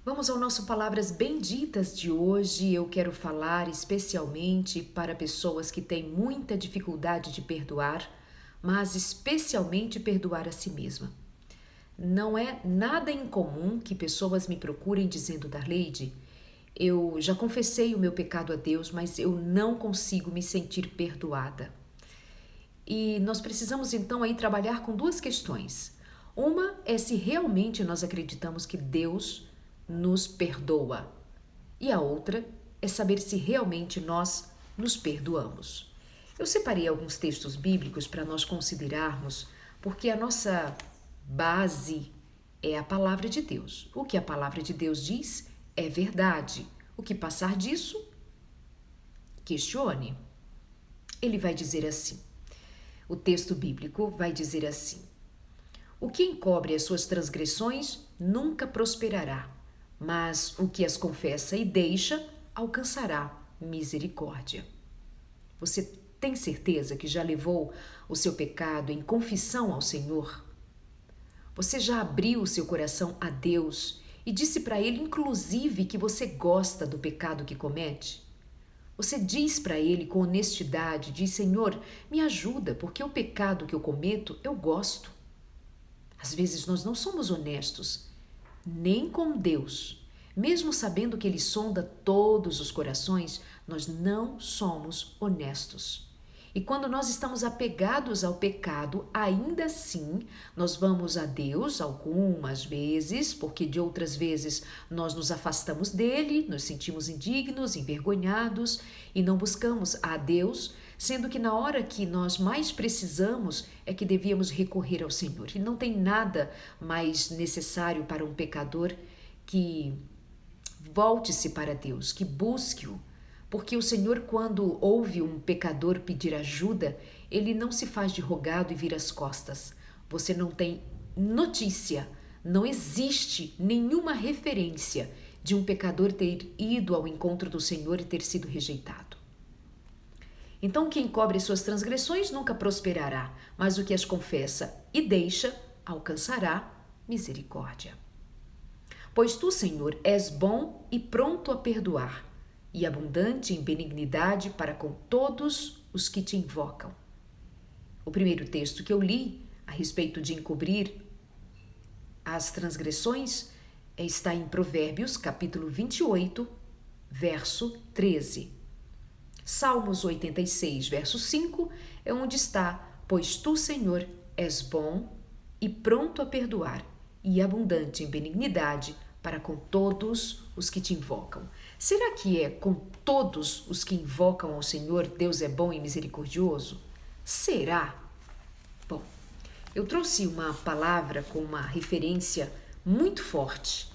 Vamos ao nosso Palavras Benditas de hoje. Eu quero falar especialmente para pessoas que têm muita dificuldade de perdoar, mas especialmente perdoar a si mesma. Não é nada incomum que pessoas me procurem dizendo: Darleide, eu já confessei o meu pecado a Deus, mas eu não consigo me sentir perdoada. E nós precisamos então aí trabalhar com duas questões. Uma é se realmente nós acreditamos que Deus nos perdoa. E a outra é saber se realmente nós nos perdoamos. Eu separei alguns textos bíblicos para nós considerarmos, porque a nossa base é a palavra de Deus. O que a palavra de Deus diz é verdade. O que passar disso, questione. Ele vai dizer assim. O texto bíblico vai dizer assim: o que encobre as suas transgressões nunca prosperará, mas o que as confessa e deixa alcançará misericórdia. Você tem certeza que já levou o seu pecado em confissão ao Senhor? Você já abriu o seu coração a Deus e disse para Ele, inclusive, que você gosta do pecado que comete? Você diz para Ele com honestidade, diz: Senhor, me ajuda, porque o pecado que eu cometo eu gosto. Às vezes nós não somos honestos, nem com Deus. Mesmo sabendo que Ele sonda todos os corações, nós não somos honestos. E quando nós estamos apegados ao pecado, ainda assim, nós vamos a Deus algumas vezes, porque de outras vezes nós nos afastamos dele, nos sentimos indignos, envergonhados e não buscamos a Deus, sendo que na hora que nós mais precisamos é que devíamos recorrer ao Senhor. E não tem nada mais necessário para um pecador que volte-se para Deus, que busque-o. Porque o Senhor, quando ouve um pecador pedir ajuda, ele não se faz de rogado e vira as costas. Você não tem notícia, não existe nenhuma referência de um pecador ter ido ao encontro do Senhor e ter sido rejeitado. Então, quem cobre suas transgressões nunca prosperará, mas o que as confessa e deixa alcançará misericórdia. Pois tu, Senhor, és bom e pronto a perdoar, e abundante em benignidade para com todos os que te invocam. O primeiro texto que eu li a respeito de encobrir as transgressões está em Provérbios, capítulo 28, verso 13. Salmos 86, verso 5 é onde está: pois tu, Senhor, és bom e pronto a perdoar, e abundante em benignidade para com todos os que te invocam. Será que é com todos os que invocam ao Senhor Deus é bom e misericordioso? Será? Bom, eu trouxe uma palavra com uma referência muito forte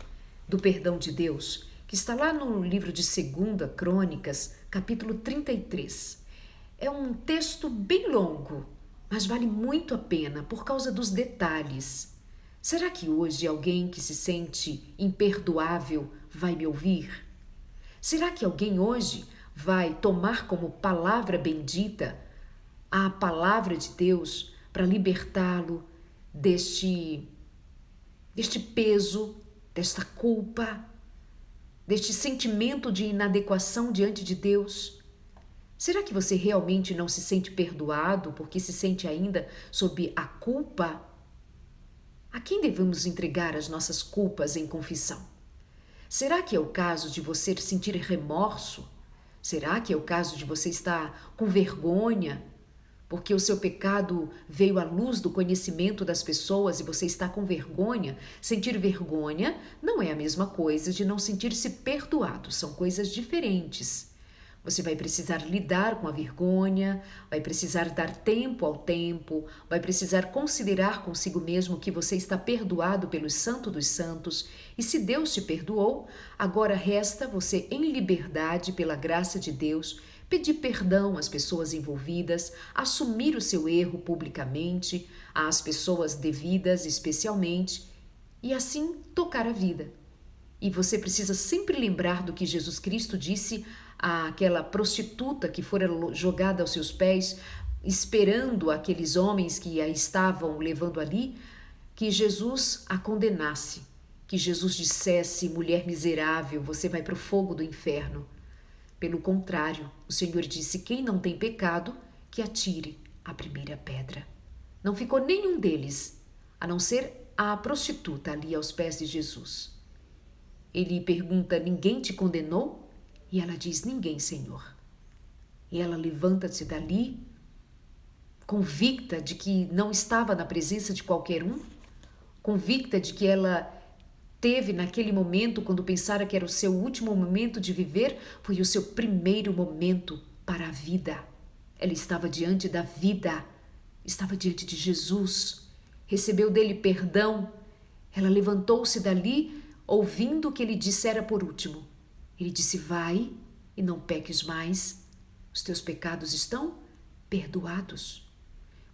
do perdão de Deus, que está lá no livro de 2 Crônicas, capítulo 33. É um texto bem longo, mas vale muito a pena por causa dos detalhes. Será que hoje alguém que se sente imperdoável vai me ouvir? Será que alguém hoje vai tomar como palavra bendita a palavra de Deus para libertá-lo deste peso, desta culpa, deste sentimento de inadequação diante de Deus? Será que você realmente não se sente perdoado porque se sente ainda sob a culpa? A quem devemos entregar as nossas culpas em confissão? Será que é o caso de você sentir remorso? Será que é o caso de você estar com vergonha porque o seu pecado veio à luz do conhecimento das pessoas e você está com vergonha? Sentir vergonha não é a mesma coisa de não sentir-se perdoado, são coisas diferentes. Você vai precisar lidar com a vergonha, vai precisar dar tempo ao tempo, vai precisar considerar consigo mesmo que você está perdoado pelo Santo dos Santos, e se Deus te perdoou, agora resta você, em liberdade pela graça de Deus, pedir perdão às pessoas envolvidas, assumir o seu erro publicamente, às pessoas devidas especialmente, e assim tocar a vida. E você precisa sempre lembrar do que Jesus Cristo disse àquela prostituta que fora jogada aos seus pés, esperando aqueles homens que a estavam levando ali, que Jesus a condenasse. que Jesus dissesse: mulher miserável, você vai para o fogo do inferno. Pelo contrário, o Senhor disse: quem não tem pecado, que atire a primeira pedra. Não ficou nenhum deles, a não ser a prostituta ali aos pés de Jesus. Ele pergunta: ninguém te condenou? E ela diz: ninguém, Senhor. E ela levanta-se dali, convicta de que não estava na presença de qualquer um, convicta de que ela teve naquele momento, quando pensara que era o seu último momento de viver, foi o seu primeiro momento para a vida. Ela estava diante da vida, estava diante de Jesus, recebeu dele perdão. Ela levantou-se dali, ouvindo o que ele dissera por último. Ele disse: vai e não peques mais, os teus pecados estão perdoados.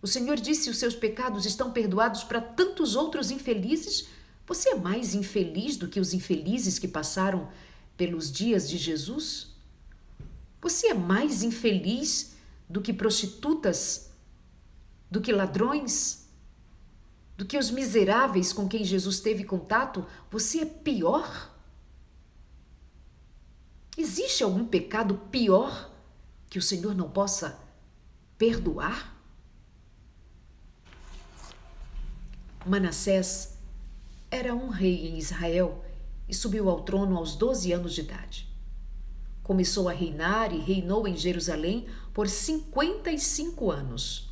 O Senhor disse: os seus pecados estão perdoados para tantos outros infelizes. Você é mais infeliz do que os infelizes que passaram pelos dias de Jesus? Você é mais infeliz do que prostitutas, do que ladrões, do que os miseráveis com quem Jesus teve contato? Você é pior? Existe algum pecado pior que o Senhor não possa perdoar? Manassés era um rei em Israel e subiu ao trono aos 12 anos de idade. Começou a reinar e reinou em Jerusalém por 55 anos.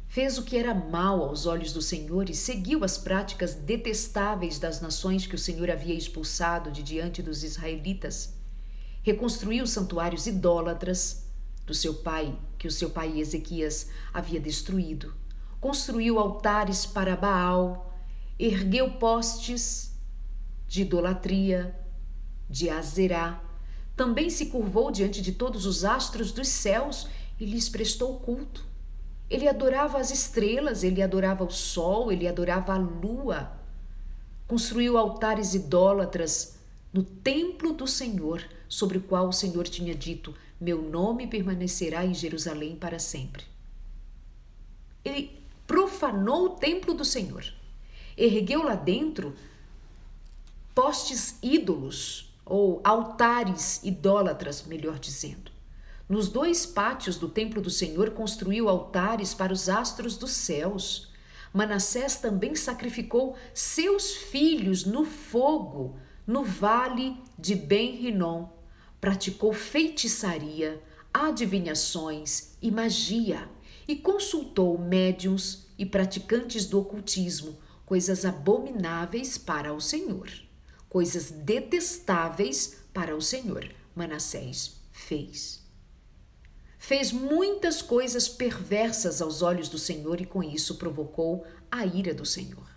Fez o que era mal aos olhos do Senhor e seguiu as práticas detestáveis das nações que o Senhor havia expulsado de diante dos israelitas. Reconstruiu santuários idólatras do seu pai, que o seu pai Ezequias havia destruído. Construiu altares para Baal, ergueu postes de idolatria, de Azerá. Também se curvou diante de todos os astros dos céus e lhes prestou culto. Ele adorava as estrelas, ele adorava o sol, ele adorava a lua. Construiu altares idólatras no templo do Senhor, sobre o qual o Senhor tinha dito: meu nome permanecerá em Jerusalém para sempre. Ele profanou o templo do Senhor. Ergueu lá dentro postes ídolos, ou altares idólatras, melhor dizendo. Nos 2 pátios do templo do Senhor construiu altares para os astros dos céus. Manassés também sacrificou seus filhos no fogo, no vale de Ben-Rinom. Praticou feitiçaria, adivinhações e magia, e consultou médiuns e praticantes do ocultismo, coisas abomináveis para o Senhor. Coisas detestáveis para o Senhor, Manassés fez. Fez muitas coisas perversas aos olhos do Senhor e com isso provocou a ira do Senhor.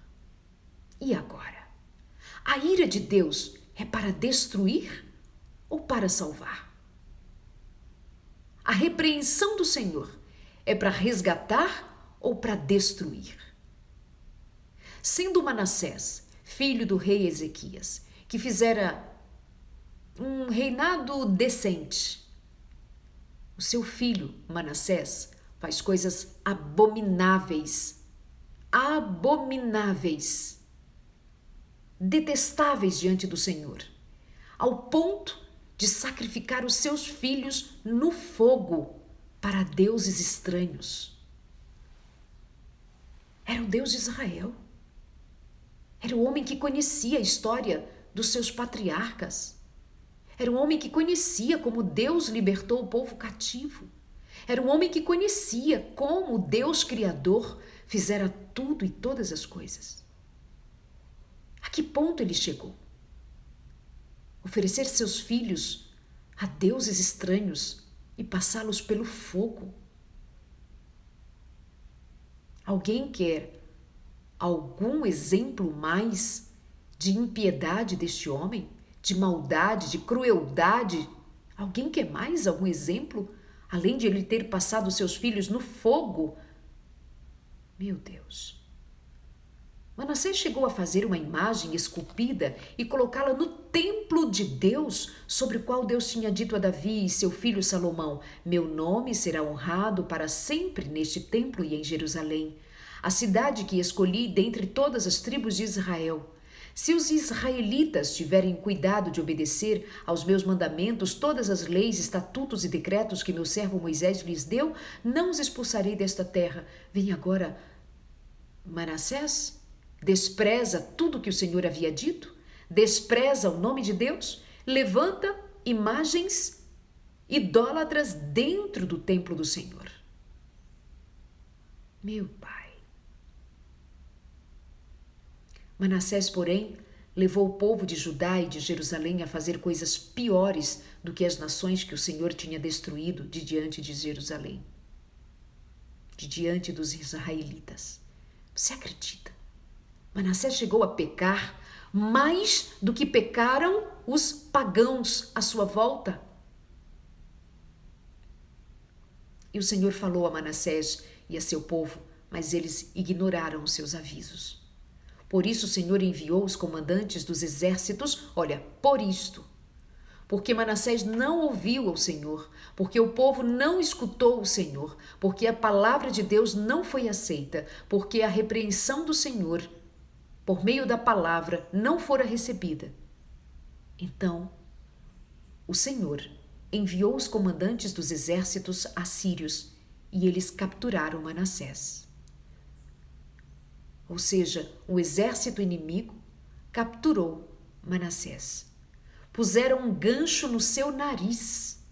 E agora? A ira de Deus é para destruir ou para salvar? A repreensão do Senhor é para resgatar ou para destruir? Sendo Manassés filho do rei Ezequias, que fizera um reinado decente, o seu filho Manassés faz coisas abomináveis, detestáveis diante do Senhor, ao ponto de sacrificar os seus filhos no fogo para deuses estranhos. Era o Deus de Israel. Era o homem que conhecia a história dos seus patriarcas. Era um homem que conhecia como Deus libertou o povo cativo. Era um homem que conhecia como Deus Criador fizera tudo e todas as coisas. A que ponto ele chegou? Oferecer seus filhos a deuses estranhos e passá-los pelo fogo. Alguém quer algum exemplo mais de impiedade deste homem? De maldade, de crueldade? Alguém quer mais algum exemplo? Além de ele ter passado seus filhos no fogo? Meu Deus! Manassés chegou a fazer uma imagem esculpida e colocá-la no templo de Deus, sobre o qual Deus tinha dito a Davi e seu filho Salomão: meu nome será honrado para sempre neste templo e em Jerusalém, a cidade que escolhi dentre todas as tribos de Israel. Se os israelitas tiverem cuidado de obedecer aos meus mandamentos, todas as leis, estatutos e decretos que meu servo Moisés lhes deu, não os expulsarei desta terra. Vem agora Manassés, despreza tudo que o Senhor havia dito, despreza o nome de Deus, levanta imagens idólatras dentro do templo do Senhor. Meu Pai. Manassés, porém, levou o povo de Judá e de Jerusalém a fazer coisas piores do que as nações que o Senhor tinha destruído de diante de Jerusalém, de diante dos israelitas. Você acredita? Manassés chegou a pecar mais do que pecaram os pagãos à sua volta. E o Senhor falou a Manassés e a seu povo, mas eles ignoraram os seus avisos. Por isso o Senhor enviou os comandantes dos exércitos, olha, por isto. Porque Manassés não ouviu ao Senhor, porque o povo não escutou o Senhor, porque a palavra de Deus não foi aceita, porque a repreensão do Senhor, por meio da palavra, não fora recebida. Então, o Senhor enviou os comandantes dos exércitos assírios e eles capturaram Manassés. Ou seja, o exército inimigo capturou Manassés. Puseram um gancho no seu nariz,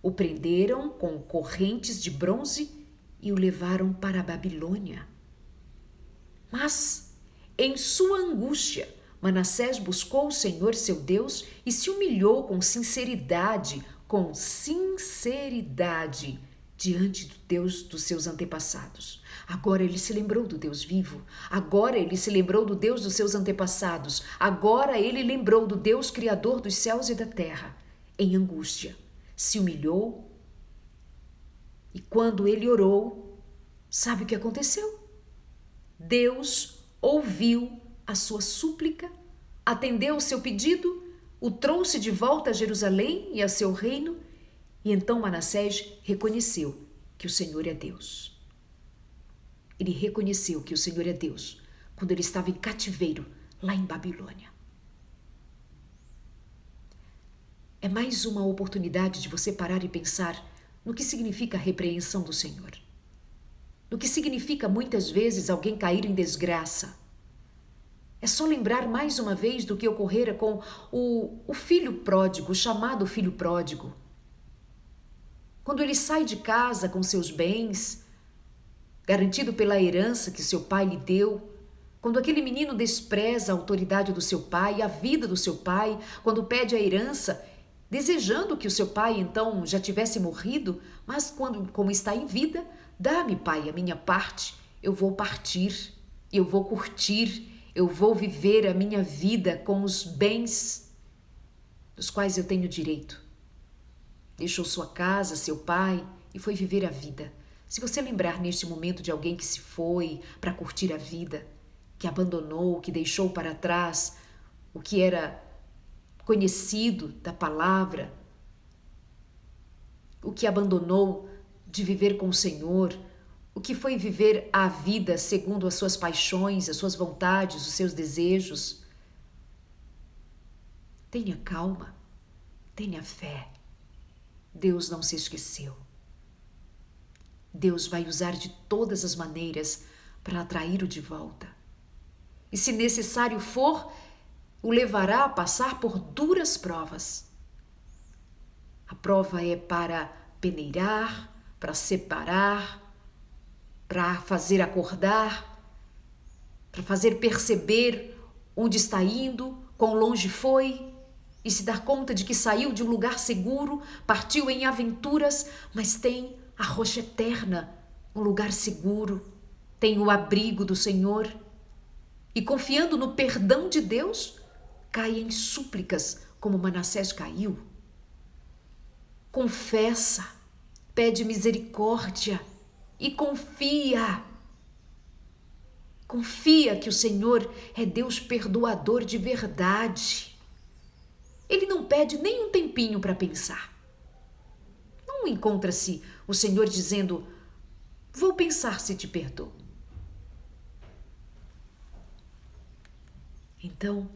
o prenderam com correntes de bronze e o levaram para a Babilônia. Mas, em sua angústia, Manassés buscou o Senhor seu Deus e se humilhou com sinceridade, diante do Deus dos seus antepassados. Agora ele se lembrou do Deus vivo. Agora ele se lembrou do Deus dos seus antepassados. Agora ele lembrou do Deus criador dos céus e da terra. Em angústia, se humilhou. E quando ele orou, sabe o que aconteceu? Deus ouviu a sua súplica, atendeu o seu pedido, o trouxe de volta a Jerusalém e a seu reino. E então Manassés reconheceu que o Senhor é Deus. Ele reconheceu que o Senhor é Deus quando ele estava em cativeiro lá em Babilônia. É mais uma oportunidade de você parar e pensar no que significa a repreensão do Senhor. No que significa muitas vezes alguém cair em desgraça. É só lembrar mais uma vez do que ocorrera com o filho pródigo, o chamado filho pródigo. Quando ele sai de casa com seus bens, garantido pela herança que seu pai lhe deu, quando aquele menino despreza a autoridade do seu pai, a vida do seu pai, quando pede a herança, desejando que o seu pai então já tivesse morrido, mas como está em vida, dá-me, pai, a minha parte, eu vou partir, eu vou curtir, eu vou viver a minha vida com os bens dos quais eu tenho direito. Deixou sua casa, seu pai e foi viver a vida. Se você lembrar neste momento de alguém que se foi para curtir a vida, que abandonou, que deixou para trás o que era conhecido da palavra, o que abandonou de viver com o Senhor, o que foi viver a vida segundo as suas paixões, as suas vontades, os seus desejos, tenha calma, tenha fé. Deus não se esqueceu. Deus vai usar de todas as maneiras para atraí-lo de volta. E se necessário for, o levará a passar por duras provas. A prova é para peneirar, para separar, para fazer acordar, para fazer perceber onde está indo, quão longe foi, e se dar conta de que saiu de um lugar seguro, partiu em aventuras, mas tem a rocha eterna, um lugar seguro, tem o abrigo do Senhor. E confiando no perdão de Deus, cai em súplicas como Manassés caiu. Confessa, pede misericórdia e confia. Confia que o Senhor é Deus perdoador de verdade. Ele não pede nem um tempinho para pensar. Não encontra-se o Senhor dizendo, vou pensar se te perdoo. Então,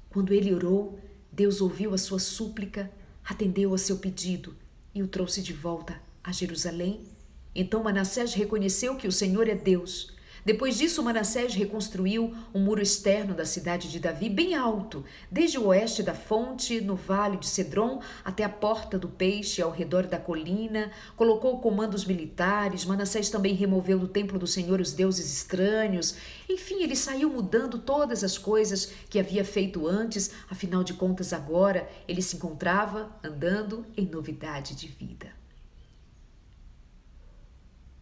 quando ele orou, Deus ouviu a sua súplica, atendeu ao seu pedido e o trouxe de volta a Jerusalém. Então Manassés reconheceu que o Senhor é Deus. Depois disso, Manassés reconstruiu um muro externo da cidade de Davi, bem alto, desde o oeste da fonte, no vale de Cedron, até a porta do peixe, ao redor da colina. Colocou comandos militares. Manassés também removeu do templo do Senhor os deuses estranhos. Enfim, ele saiu mudando todas as coisas que havia feito antes. Afinal de contas, agora ele se encontrava andando em novidade de vida.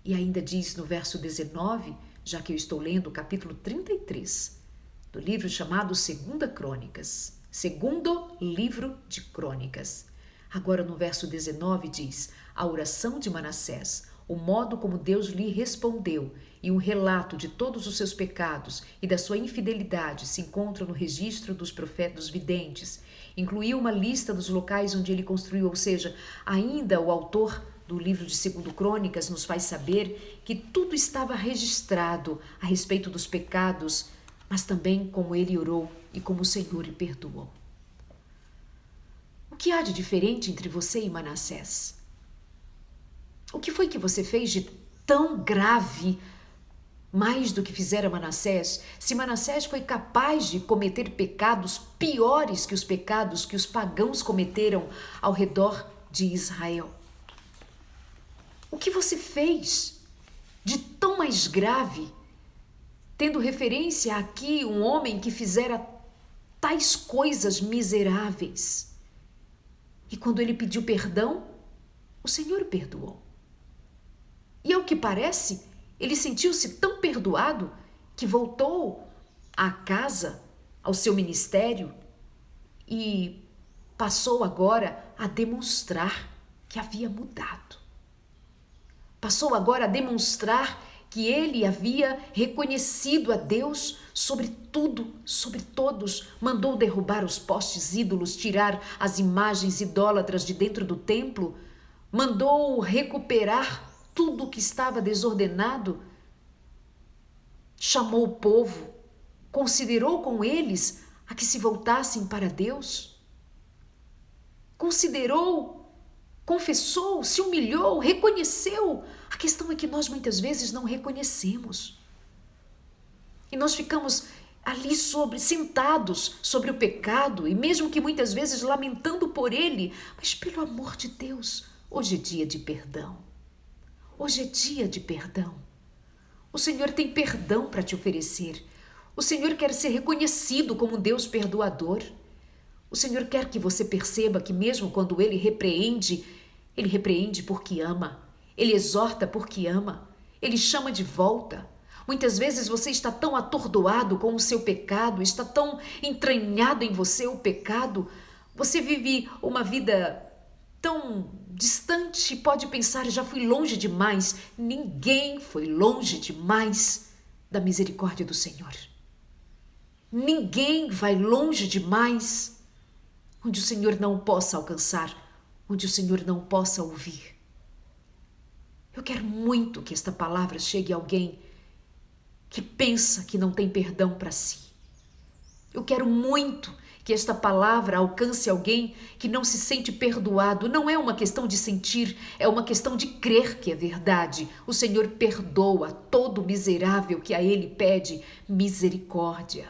E ainda diz no verso 19, já que eu estou lendo o capítulo 33 do livro chamado Segunda Crônicas, segundo livro de Crônicas. Agora no verso 19 diz: a oração de Manassés, o modo como Deus lhe respondeu e um relato de todos os seus pecados e da sua infidelidade se encontram no registro dos profetas videntes. Incluiu uma lista dos locais onde ele construiu, ou seja, ainda o autor do livro de 2 Crônicas nos faz saber que tudo estava registrado a respeito dos pecados, mas também como ele orou e como o Senhor lhe perdoou. O que há de diferente entre você e Manassés? O que foi que você fez de tão grave, mais do que fizera Manassés? Se Manassés foi capaz de cometer pecados piores que os pecados que os pagãos cometeram ao redor de Israel, o que você fez de tão mais grave, tendo referência aqui um homem que fizera tais coisas miseráveis? E quando ele pediu perdão, o Senhor perdoou. E ao que parece, ele sentiu-se tão perdoado que voltou à casa, ao seu ministério, e passou agora a demonstrar que havia mudado. Passou agora a demonstrar que ele havia reconhecido a Deus sobre tudo, sobre todos. Mandou derrubar os postes ídolos, tirar as imagens idólatras de dentro do templo. Mandou recuperar tudo que estava desordenado. Chamou o povo, considerou com eles a que se voltassem para Deus. Confessou, se humilhou, reconheceu. A questão é que nós muitas vezes não reconhecemos. E nós ficamos ali sentados sobre o pecado e mesmo que muitas vezes lamentando por ele. Mas pelo amor de Deus, hoje é dia de perdão. Hoje é dia de perdão. O Senhor tem perdão para te oferecer. O Senhor quer ser reconhecido como Deus perdoador. O Senhor quer que você perceba que mesmo quando Ele repreende porque ama. Ele exorta porque ama. Ele chama de volta. Muitas vezes você está tão atordoado com o seu pecado, está tão entranhado em você o pecado, você vive uma vida tão distante, pode pensar, já fui longe demais. Ninguém foi longe demais da misericórdia do Senhor. Ninguém vai longe demais onde o Senhor não possa alcançar, onde o Senhor não possa ouvir. Eu quero muito que esta palavra chegue a alguém que pensa que não tem perdão para si. Eu quero muito que esta palavra alcance alguém que não se sente perdoado. Não é uma questão de sentir, é uma questão de crer que é verdade. O Senhor perdoa todo miserável que a Ele pede misericórdia.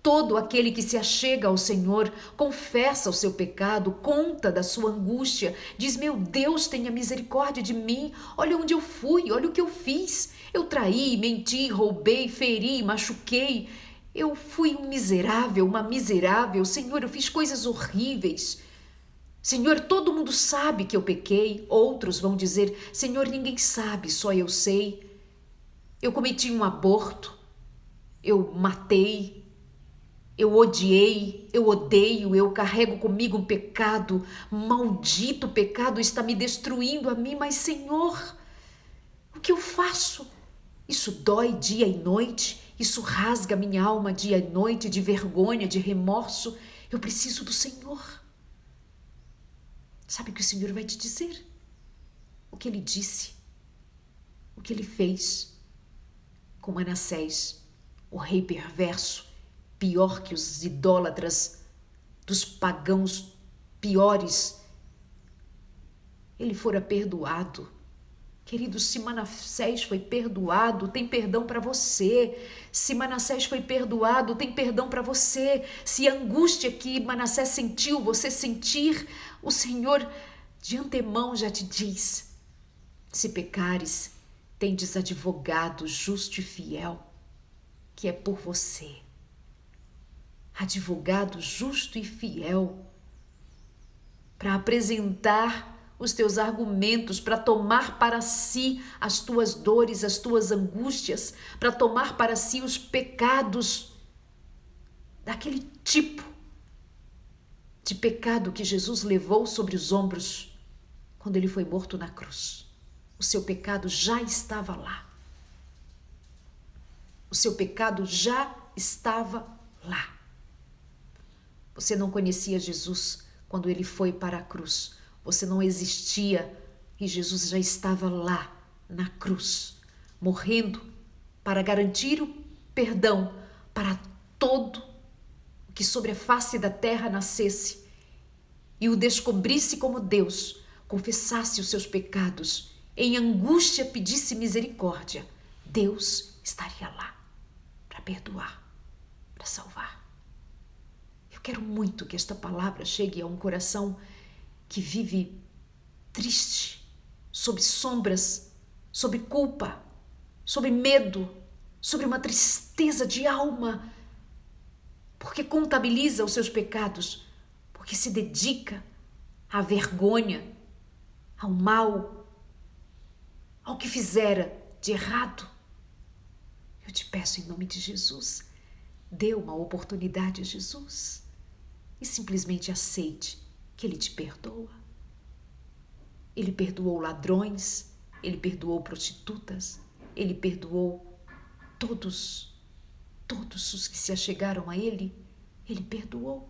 Todo aquele que se achega ao Senhor, confessa o seu pecado, conta da sua angústia, diz: meu Deus, tenha misericórdia de mim, olha onde eu fui, olha o que eu fiz. Eu traí, menti, roubei, feri, machuquei. Eu fui um miserável, uma miserável. Senhor, eu fiz coisas horríveis. Senhor, todo mundo sabe que eu pequei. Outros vão dizer: Senhor, ninguém sabe, só eu sei. Eu cometi um aborto, eu matei, eu odiei, eu odeio, eu carrego comigo um pecado. Maldito pecado está me destruindo a mim, mas Senhor, o que eu faço? Isso dói dia e noite, isso rasga minha alma dia e noite de vergonha, de remorso. Eu preciso do Senhor. Sabe o que o Senhor vai te dizer? O que Ele disse, o que Ele fez com Manassés, o rei perverso, pior que os idólatras, dos pagãos piores, ele fora perdoado. Querido, se Manassés foi perdoado, tem perdão para você. Se Manassés foi perdoado, tem perdão para você. Se a angústia que Manassés sentiu, você sentir, o Senhor de antemão já te diz: se pecares, tendes advogado justo e fiel, que é por você. Advogado justo e fiel, para apresentar os teus argumentos, para tomar para si as tuas dores, as tuas angústias, para tomar para si os pecados daquele tipo de pecado que Jesus levou sobre os ombros quando ele foi morto na cruz. O seu pecado já estava lá. O seu pecado já estava lá. Você não conhecia Jesus quando ele foi para a cruz. Você não existia e Jesus já estava lá na cruz, morrendo para garantir o perdão para todo o que sobre a face da terra nascesse e o descobrisse como Deus, confessasse os seus pecados, em angústia pedisse misericórdia. Deus estaria lá para perdoar, para salvar. Eu quero muito que esta palavra chegue a um coração que vive triste, sob sombras, sob culpa, sob medo, sob uma tristeza de alma, porque contabiliza os seus pecados, porque se dedica à vergonha, ao mal, ao que fizera de errado. Eu te peço em nome de Jesus, dê uma oportunidade a Jesus e simplesmente aceite que Ele te perdoa. Ele perdoou ladrões, Ele perdoou prostitutas, Ele perdoou todos os que se achegaram a Ele, Ele perdoou.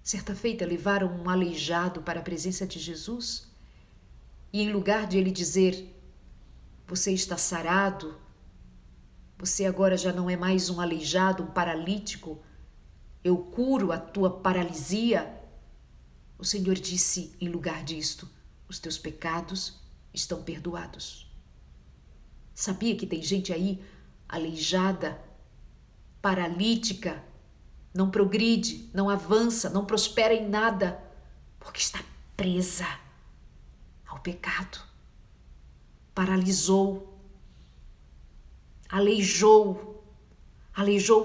Certa feita levaram um aleijado para a presença de Jesus e em lugar de Ele dizer: você está sarado, você agora já não é mais um aleijado, um paralítico, eu curo a tua paralisia, o Senhor disse em lugar disto: os teus pecados estão perdoados. Sabia que tem gente aí aleijada, paralítica, não progride, não avança, não prospera em nada, porque está presa ao pecado. Paralisou, aleijou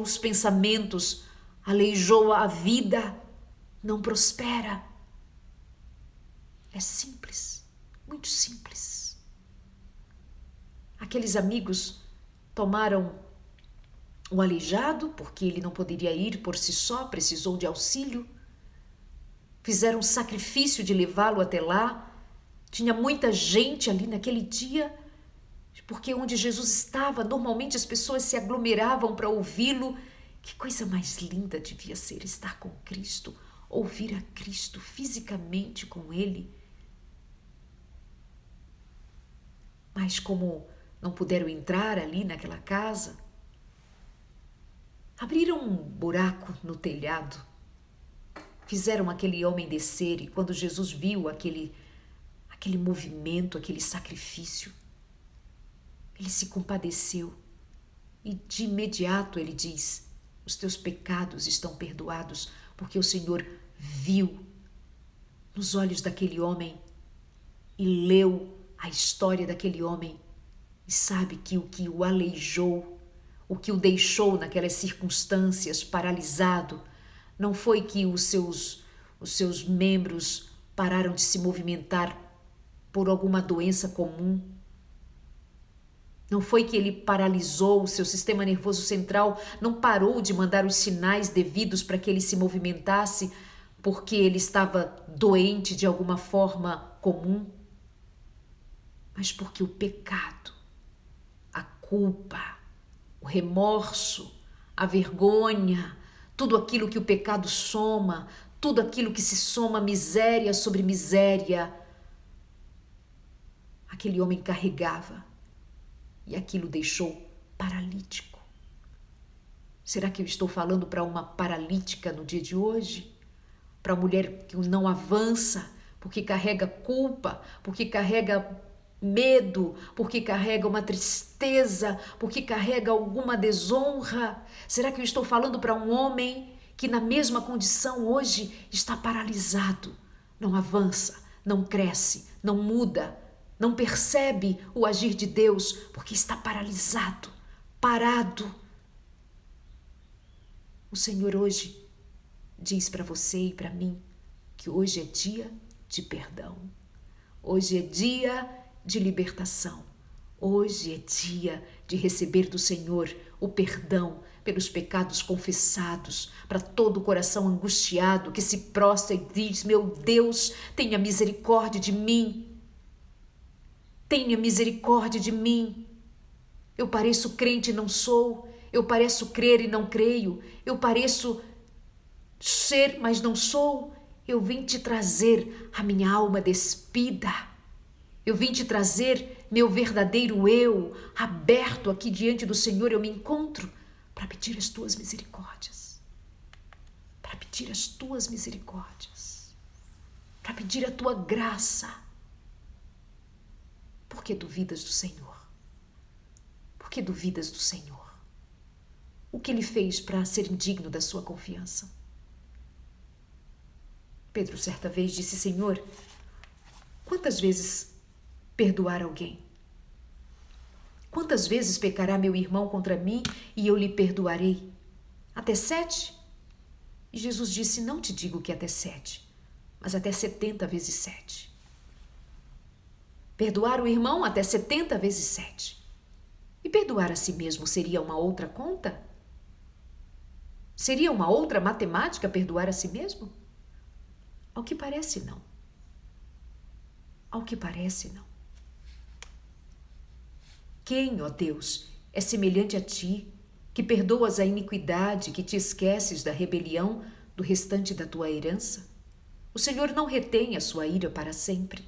os pensamentos, aleijou a vida, não prospera. É simples, muito simples. Aqueles amigos tomaram o aleijado, porque ele não poderia ir por si só, precisou de auxílio. Fizeram um sacrifício de levá-lo até lá. Tinha muita gente ali naquele dia, porque onde Jesus estava, normalmente as pessoas se aglomeravam para ouvi-lo. Que coisa mais linda devia ser estar com Cristo, ouvir a Cristo fisicamente com Ele. Mas como não puderam entrar ali naquela casa, abriram um buraco no telhado, fizeram aquele homem descer e quando Jesus viu aquele movimento, aquele sacrifício, ele se compadeceu e de imediato ele diz: os teus pecados estão perdoados, porque o Senhor viu nos olhos daquele homem e leu a história daquele homem e sabe que o que o aleijou, o que o deixou naquelas circunstâncias paralisado, não foi que os seus membros pararam de se movimentar por alguma doença comum. Não foi que ele paralisou o seu sistema nervoso central, não parou de mandar os sinais devidos para que ele se movimentasse porque ele estava doente de alguma forma comum, mas porque o pecado, a culpa, o remorso, a vergonha, tudo aquilo que o pecado soma, tudo aquilo que se soma miséria sobre miséria, aquele homem carregava e aquilo deixou paralítico. Será que eu estou falando para uma paralítica no dia de hoje? Para a mulher que não avança, porque carrega culpa, porque carrega medo, porque carrega uma tristeza, porque carrega alguma desonra? Será que eu estou falando para um homem que na mesma condição hoje está paralisado, não avança, não cresce, não muda, não percebe o agir de Deus, porque está paralisado, parado? O Senhor hoje diz para você e para mim que hoje é dia de perdão. Hoje é dia de libertação. Hoje é dia de receber do Senhor o perdão pelos pecados confessados, para todo o coração angustiado que se prostra e diz: meu Deus, tenha misericórdia de mim. Tenha misericórdia de mim. Eu pareço crente e não sou. Eu pareço crer e não creio. Eu pareço ser, mas não sou. Eu vim te trazer a minha alma despida. Eu vim te trazer meu verdadeiro eu, aberto aqui diante do Senhor. Eu me encontro para pedir as tuas misericórdias. Para pedir as tuas misericórdias. Para pedir a tua graça. Por que duvidas do Senhor? Por que duvidas do Senhor? O que ele fez para ser indigno da sua confiança? Pedro certa vez disse: Senhor, quantas vezes perdoar alguém? Quantas vezes pecará meu irmão contra mim e eu lhe perdoarei? Até 7? E Jesus disse: não te digo que até 7, mas até 70 vezes 7. Perdoar o irmão até 70 vezes 7. E perdoar a si mesmo seria uma outra conta? Seria uma outra matemática perdoar a si mesmo? Ao que parece, não. Ao que parece, não. Quem, ó Deus, é semelhante a ti, que perdoas a iniquidade, que te esqueces da rebelião do restante da tua herança? O Senhor não retém a sua ira para sempre,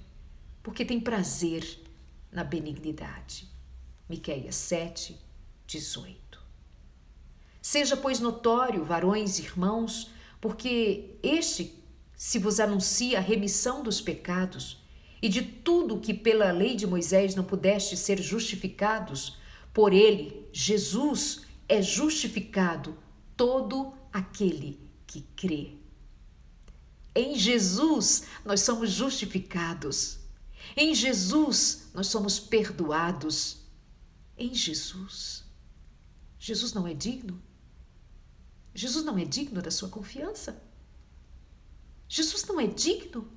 porque tem prazer na benignidade. Miqueias 7, 18. Seja, pois, notório, varões e irmãos, porque este se vos anuncia a remissão dos pecados, e de tudo que pela lei de Moisés não pudeste ser justificados, por ele, Jesus, é justificado todo aquele que crê. Em Jesus nós somos justificados. Em Jesus nós somos perdoados. Em Jesus. Jesus não é digno? Jesus não é digno da sua confiança? Jesus não é digno?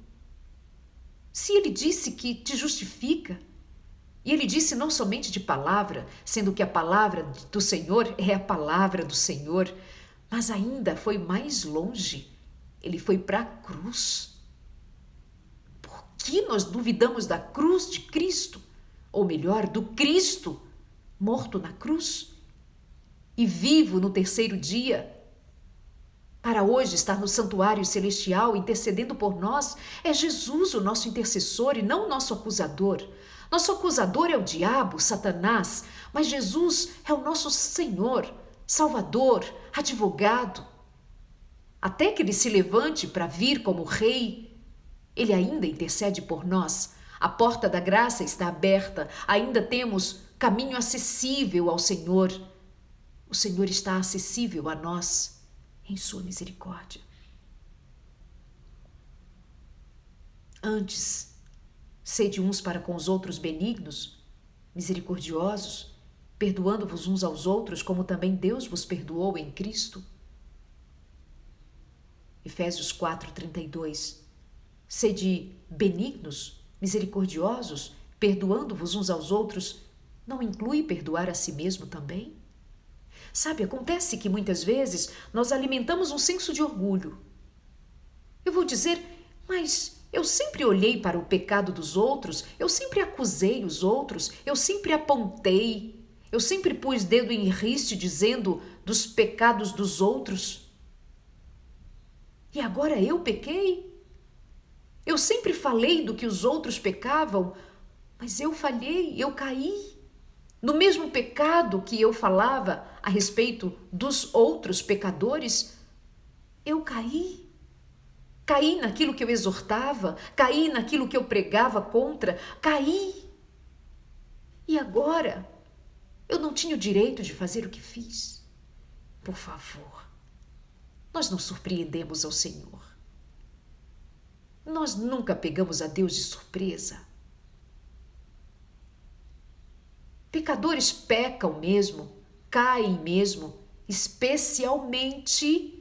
Se ele disse que te justifica, e ele disse não somente de palavra, sendo que a palavra do Senhor é a palavra do Senhor, mas ainda foi mais longe. Ele foi para a cruz. Por que nós duvidamos da cruz de Cristo? Ou melhor, do Cristo morto na cruz e vivo no terceiro dia, para hoje estar no santuário celestial intercedendo por nós? É Jesus o nosso intercessor e não o nosso acusador. Nosso acusador é o diabo, Satanás, mas Jesus é o nosso Senhor, Salvador, advogado. Até que ele se levante para vir como rei, ele ainda intercede por nós. A porta da graça está aberta, ainda temos caminho acessível ao Senhor. O Senhor está acessível a nós em sua misericórdia. Antes, sede uns para com os outros benignos, misericordiosos, perdoando-vos uns aos outros, como também Deus vos perdoou em Cristo. Efésios 4:32. Sede benignos, misericordiosos, perdoando-vos uns aos outros, não inclui perdoar a si mesmo também? Sabe, acontece que muitas vezes nós alimentamos um senso de orgulho. Eu vou dizer, mas eu sempre olhei para o pecado dos outros, eu sempre acusei os outros, eu sempre apontei, eu sempre pus dedo em riste dizendo dos pecados dos outros. E agora eu pequei? Eu sempre falei do que os outros pecavam, mas eu falhei, eu caí. No mesmo pecado que eu falava a respeito dos outros pecadores, eu caí. Caí naquilo que eu exortava, caí naquilo que eu pregava contra, caí. E agora, eu não tinha o direito de fazer o que fiz. Por favor, nós não surpreendemos ao Senhor. Nós nunca pegamos a Deus de surpresa. Pecadores pecam mesmo, caem mesmo, especialmente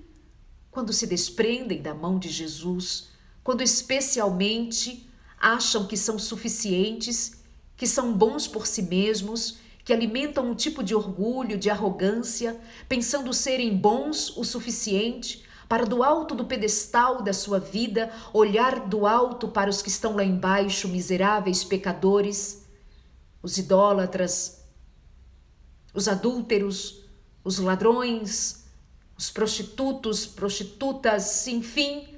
quando se desprendem da mão de Jesus, quando especialmente acham que são suficientes, que são bons por si mesmos, que alimentam um tipo de orgulho, de arrogância, pensando serem bons o suficiente para do alto do pedestal da sua vida olhar do alto para os que estão lá embaixo, miseráveis pecadores, os idólatras, os adúlteros, os ladrões, os prostitutos, prostitutas, enfim,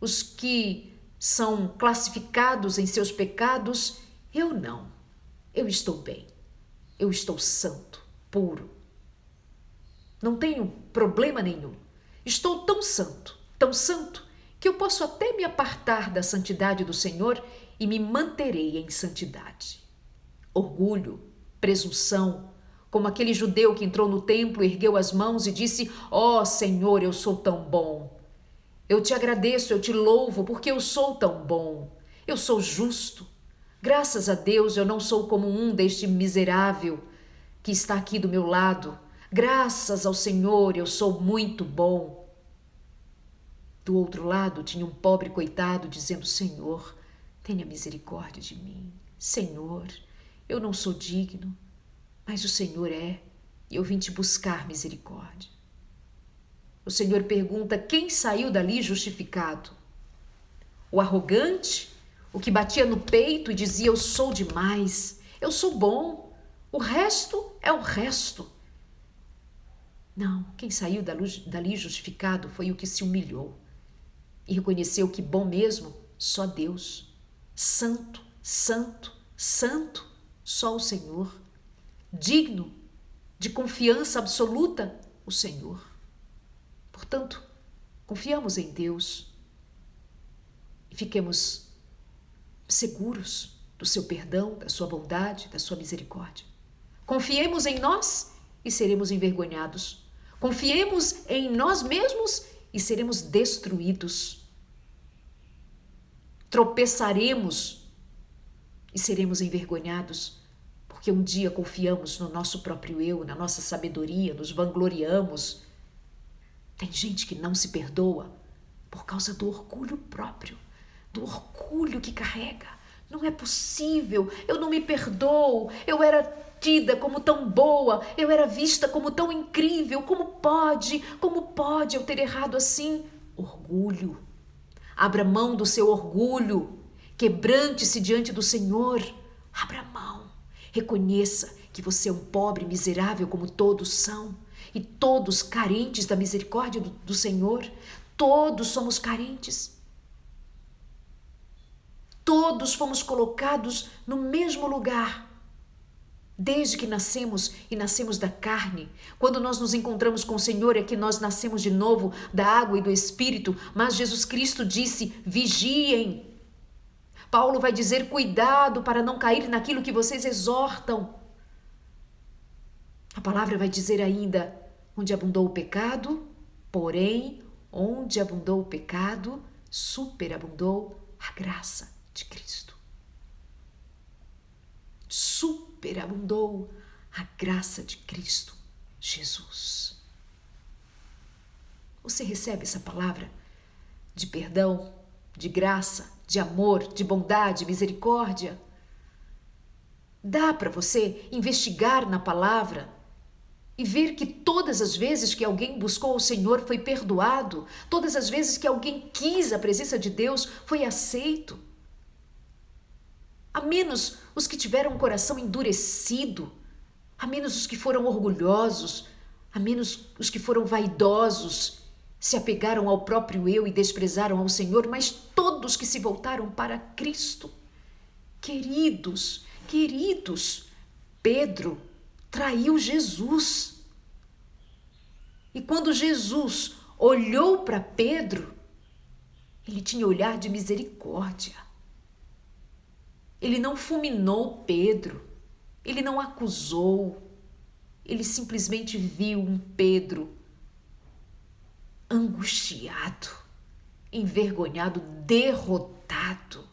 os que são classificados em seus pecados. Eu não. Eu estou bem. Eu estou santo, puro. Não tenho problema nenhum. Estou tão santo, que eu posso até me apartar da santidade do Senhor e me manterei em santidade. Orgulho, presunção, como aquele judeu que entrou no templo, ergueu as mãos e disse: ó Senhor, eu sou tão bom. Eu te agradeço, eu te louvo, porque eu sou tão bom. Eu sou justo. Graças a Deus eu não sou como um deste miserável que está aqui do meu lado. Graças ao Senhor eu sou muito bom. Do outro lado tinha um pobre coitado dizendo: Senhor, tenha misericórdia de mim. Senhor, eu não sou digno, mas o Senhor é, e eu vim te buscar misericórdia. O Senhor pergunta: quem saiu dali justificado? O arrogante? O que batia no peito e dizia: eu sou demais, eu sou bom, o resto é o resto. Não, quem saiu dali justificado foi o que se humilhou e reconheceu que bom mesmo só Deus. Santo, santo, santo, só o Senhor. Digno de confiança absoluta, o Senhor. Portanto, confiamos em Deus e fiquemos seguros do seu perdão, da sua bondade, da sua misericórdia. Confiemos em nós e seremos envergonhados. Confiemos em nós mesmos e seremos destruídos. Tropeçaremos e seremos envergonhados, porque um dia confiamos no nosso próprio eu, na nossa sabedoria, nos vangloriamos. Tem gente que não se perdoa por causa do orgulho próprio, do orgulho que carrega. Não é possível, eu não me perdoo, eu era tida como tão boa, eu era vista como tão incrível, como pode eu ter errado assim? Orgulho. Abra mão do seu orgulho, quebrante-se diante do Senhor, abra mão, reconheça que você é um pobre miserável como todos são, e todos carentes da misericórdia do Senhor, todos somos carentes. Todos fomos colocados no mesmo lugar. Desde que nascemos e nascemos da carne, quando nós nos encontramos com o Senhor é que nós nascemos de novo da água e do Espírito, mas Jesus Cristo disse: vigiem. Paulo vai dizer: cuidado para não cair naquilo que vocês exortam. A palavra vai dizer ainda: onde abundou o pecado, porém, onde abundou o pecado, superabundou a graça de Cristo. Superabundou a graça de Cristo Jesus. Você recebe essa palavra de perdão, de graça, de amor, de bondade, misericórdia? Dá para você investigar na palavra e ver que todas as vezes que alguém buscou o Senhor foi perdoado, todas as vezes que alguém quis a presença de Deus foi aceito. A menos os que tiveram o coração endurecido, a menos os que foram orgulhosos, a menos os que foram vaidosos, se apegaram ao próprio eu e desprezaram ao Senhor, mas todos que se voltaram para Cristo. Queridos, Pedro traiu Jesus. E quando Jesus olhou para Pedro, ele tinha olhar de misericórdia. Ele não fulminou Pedro, ele não acusou, ele simplesmente viu um Pedro angustiado, envergonhado, derrotado,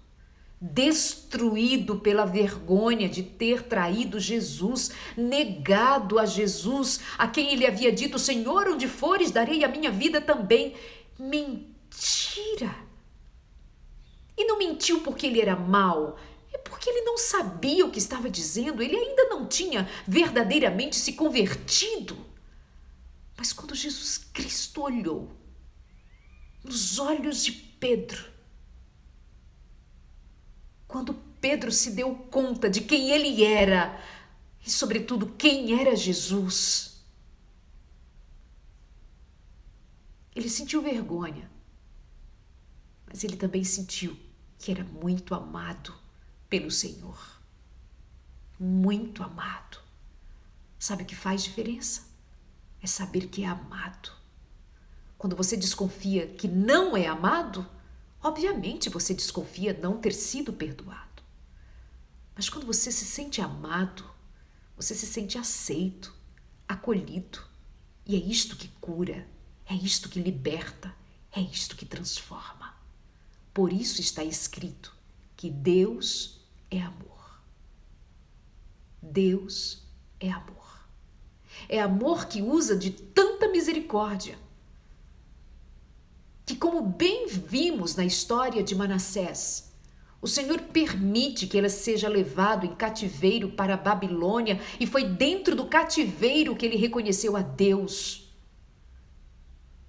destruído pela vergonha de ter traído Jesus, negado a Jesus, a quem ele havia dito: Senhor, onde fores, darei a minha vida também. Mentira! E não mentiu porque ele era mau, é porque ele não sabia o que estava dizendo, ele ainda não tinha verdadeiramente se convertido. Mas quando Jesus Cristo olhou nos olhos de Pedro, quando Pedro se deu conta de quem ele era e, sobretudo, quem era Jesus, ele sentiu vergonha, mas ele também sentiu que era muito amado pelo Senhor. Muito amado. Sabe o que faz diferença? É saber que é amado. Quando você desconfia que não é amado, obviamente você desconfia não ter sido perdoado. Mas quando você se sente amado, você se sente aceito, acolhido. E é isto que cura, é isto que liberta, é isto que transforma. Por isso está escrito que Deus é amor. Deus é amor. É amor que usa de tanta misericórdia, que, como bem vimos na história de Manassés, o Senhor permite que ele seja levado em cativeiro para a Babilônia, e foi dentro do cativeiro que ele reconheceu a Deus.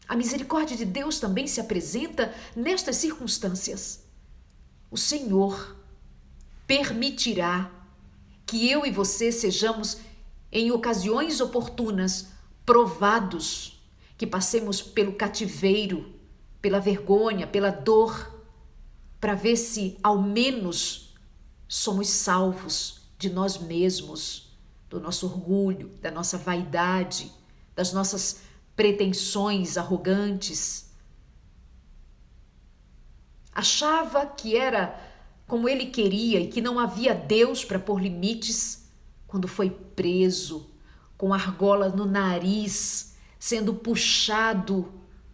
A misericórdia de Deus também se apresenta nestas circunstâncias. O Senhor permitirá que eu e você sejamos, em ocasiões oportunas, provados, que passemos pelo cativeiro, pela vergonha, pela dor, para ver se ao menos somos salvos de nós mesmos, do nosso orgulho, da nossa vaidade, das nossas pretensões arrogantes. Achava que era como ele queria e que não havia Deus para pôr limites, quando foi preso, com argola no nariz, sendo puxado,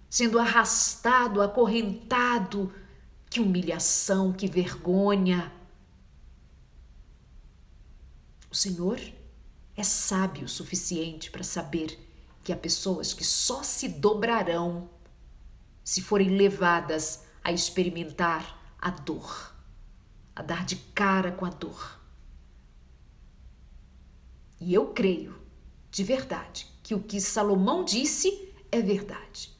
sendo arrastado, acorrentado. Que humilhação, que vergonha! O Senhor é sábio o suficiente para saber que há pessoas que só se dobrarão se forem levadas a experimentar a dor, a dar de cara com a dor. E eu creio, de verdade, que o que Salomão disse é verdade.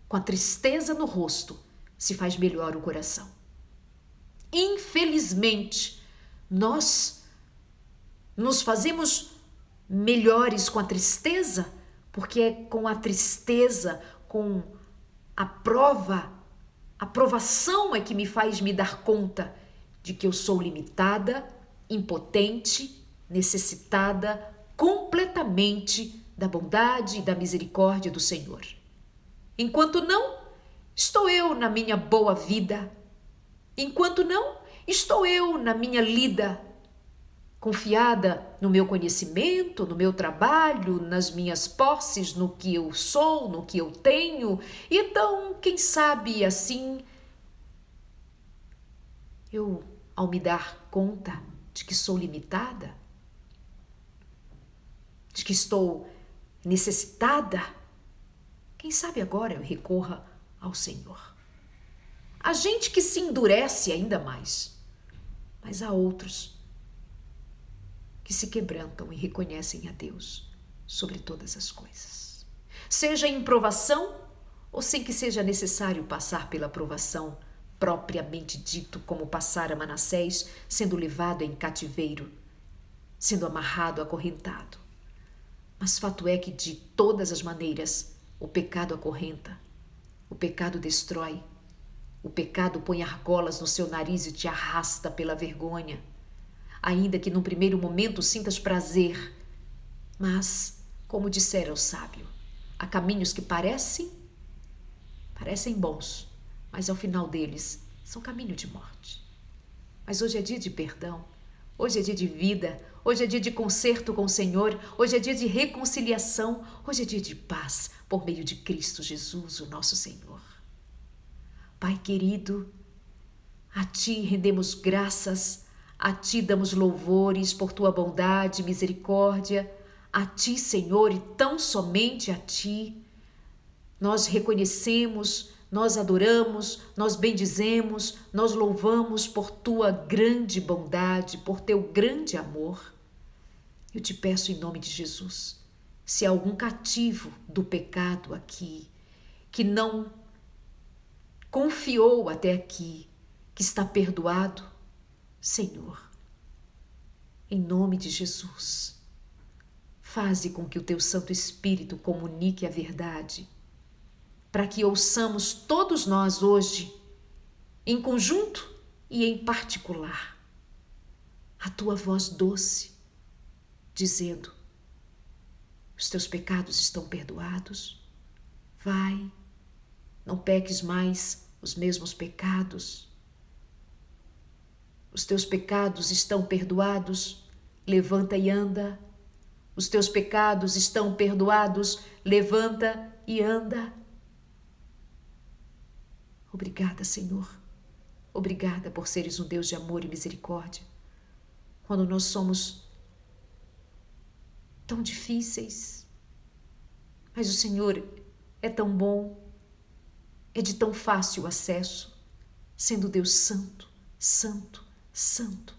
Com a tristeza no rosto, se faz melhor o coração. Infelizmente, nós nos fazemos melhores com a tristeza, porque é com a tristeza, com a provação é que me faz me dar conta de que eu sou limitada, impotente, necessitada completamente da bondade e da misericórdia do Senhor. Enquanto não, estou eu na minha boa vida. Enquanto não, estou eu na minha lida, confiada no meu conhecimento, no meu trabalho, nas minhas posses, no que eu sou, no que eu tenho. E então, quem sabe assim, eu, ao me dar conta de que sou limitada, de que estou necessitada, quem sabe agora eu recorra ao Senhor. Há gente que se endurece ainda mais, mas há outros que se quebrantam e reconhecem a Deus sobre todas as coisas. Seja em provação ou sem que seja necessário passar pela provação propriamente dito, como passara Manassés, sendo levado em cativeiro, sendo amarrado, acorrentado. Mas fato é que de todas as maneiras o pecado acorrenta, o pecado destrói, o pecado põe argolas no seu nariz e te arrasta pela vergonha. Ainda que num primeiro momento sintas prazer, Mas, como dissera o sábio, há caminhos que parecem bons, mas ao final deles são caminho de morte. Mas hoje é dia de perdão, hoje é dia de vida, hoje é dia de conserto com o Senhor, hoje é dia de reconciliação, hoje é dia de paz por meio de Cristo Jesus, o nosso Senhor. Pai querido, a Ti rendemos graças, a Ti damos louvores por Tua bondade e misericórdia, a Ti, Senhor, e tão somente a Ti. Nós reconhecemos, nós adoramos, nós bendizemos, nós louvamos por Tua grande bondade, por Teu grande amor. Eu te peço em nome de Jesus, se há algum cativo do pecado aqui, que não confiou até aqui, que está perdoado, Senhor, em nome de Jesus, faze com que o Teu Santo Espírito comunique a verdade, para que ouçamos todos nós hoje, em conjunto e em particular, a Tua voz doce, dizendo: os teus pecados estão perdoados, vai, não peques mais os mesmos pecados. Os teus pecados estão perdoados, levanta e anda. Os teus pecados estão perdoados, levanta e anda. Obrigada, Senhor. Obrigada por seres um Deus de amor e misericórdia. Quando nós somos tão difíceis, mas o Senhor é tão bom, é de tão fácil acesso, sendo Deus santo, santo, santo.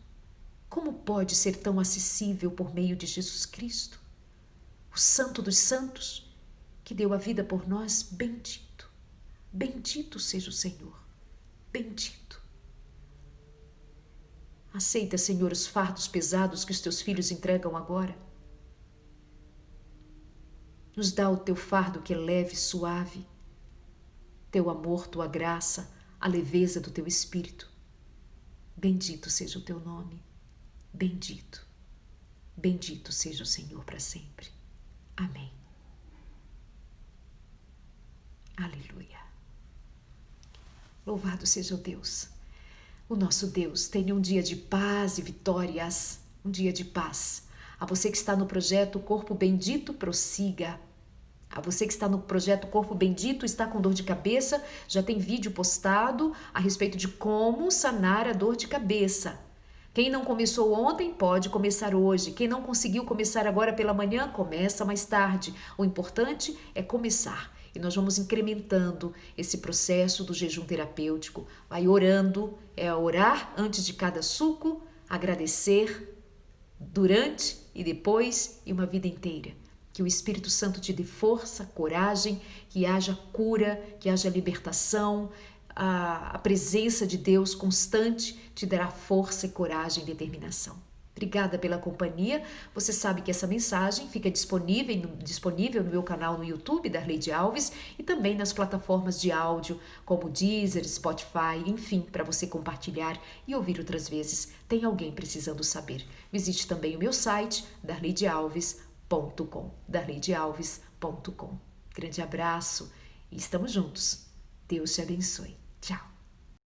Como pode ser tão acessível por meio de Jesus Cristo, o Santo dos Santos, que deu a vida por nós? Bendito, bendito seja o Senhor, bendito. Aceita, Senhor, os fardos pesados que os teus filhos entregam agora. Nos dá o teu fardo que é leve e suave, teu amor, tua graça, a leveza do teu Espírito. Bendito seja o teu nome, bendito, bendito seja o Senhor para sempre. Amém. Aleluia. Louvado seja o Deus, o nosso Deus. Tenha um dia de paz e vitórias, um dia de paz. A você que está no projeto Corpo Bendito, prossiga. A você que está no projeto Corpo Bendito, está com dor de cabeça, já tem vídeo postado a respeito de como sanar a dor de cabeça. Quem não começou ontem pode começar hoje. Quem não conseguiu começar agora pela manhã, começa mais tarde. O importante é começar. E nós vamos incrementando esse processo do jejum terapêutico. Vai orando, é orar antes de cada suco, agradecer durante e depois e uma vida inteira. Que o Espírito Santo te dê força, coragem, que haja cura, que haja libertação. A presença de Deus constante te dará força e coragem e determinação. Obrigada pela companhia. Você sabe que essa mensagem fica disponível no meu canal no YouTube, Darleide Alves, e também nas plataformas de áudio como Deezer, Spotify, enfim, para você compartilhar e ouvir outras vezes. Tem alguém precisando saber. Visite também o meu site, darleidealves.com. darleidealves.com. Grande abraço e estamos juntos. Deus te abençoe.